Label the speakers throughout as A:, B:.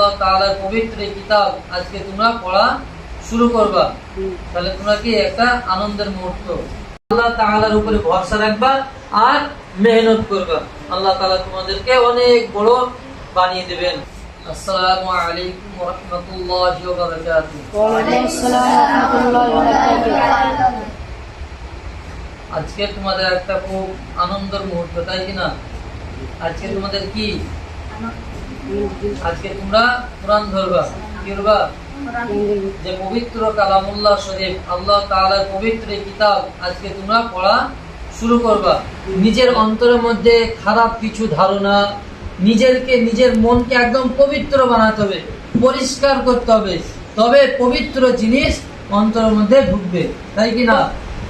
A: আল্লাহ তাআলার পবিত্র কিতাব আজকে তোমরা পড়া শুরু করবা, তাহলে তোমরা কি একটা আনন্দের মুহূর্ত। আল্লাহ তাআলার উপরে ভরসা রাখবা আর মেহনত করবা, আল্লাহ তাআলা তোমাদেরকে অনেক বড় বানিয়ে দেবেন। আসসালামু আলাইকুম ওয়া রাহমাতুল্লাহি ওয়া বারাকাতুহু।
B: ওয়া আলাইকুম আসসালাম ওয়া রাহমাতুল্লাহি ওয়া বারাকাতুহু।
A: আজকে তোমাদের একটা খুব আনন্দের মুহূর্ত, তাই কি না? আজকে তোমাদের কি, আজকে তোমরা কোরআন ধরবা, কি ধরবা? যে পবিত্র কালামুল্লাহ শরীফ আল্লাহ তাআলার পবিত্র কিতাব আজকে তোমরা পড়া শুরু করবা। নিজের অন্তরের মধ্যে খারাপ কিছু ধারণা, নিজের মনকে একদম পবিত্র বানাতে হবে, পরিষ্কার করতে হবে, তবে পবিত্র জিনিস অন্তরের মধ্যে ঢুকবে, তাই কি না?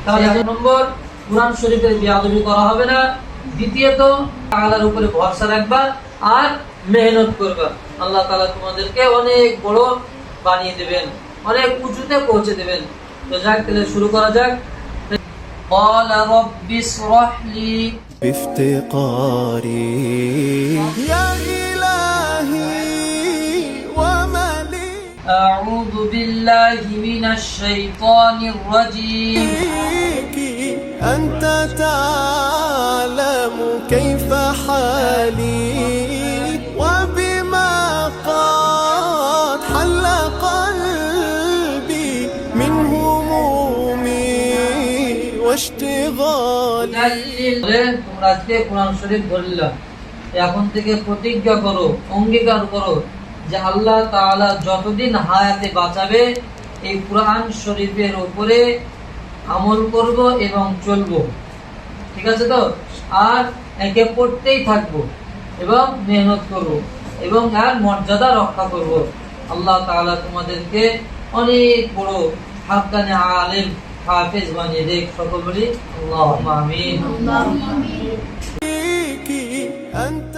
A: তাহলে এক নম্বর, কোরআন শরীফের বেয়াদবি করা হবে না। দ্বিতীয়ত, আল্লাহর উপরে ভরসা রাখবা আর মেহনত করবা, আল্লাহ তাআলা তোমাদেরকে অনেক বড় বানিয়ে দেবেন, অনেক উঁচুতে পৌঁছে দেবেন। তো যাক, তাহলে শুরু করা যাক। قال رب اشرح لي
C: بافتقاري يا إلهي وملي
A: أعوذ بالله من الشيطان الرجيم.
C: أنت تعلم كيف حالي وبما قد حل قلبي من همومي واشتغالي
A: তোমরা আজকে কোরআন শরীফ ধরলা, এখন থেকে প্রতিজ্ঞা করো, অঙ্গীকার করো যে আল্লাহ তাআলা যতদিন হায়াতে বাঁচাবে এই কোরআন শরীফের উপরে আমল করব এবং চলবো, ঠিক আছে তো? আর একে পড়তেই থাকবো এবং মেহনত করব এবং আর মর্যাদা রক্ষা করব। আল্লাহ তাআলা তোমাদেরকে অনেক বড় হাক্কানি আলেম হাফেজ বানিয়ে দেখ। সকল বলি আল্লাহুম্মা আমিন।
C: أنت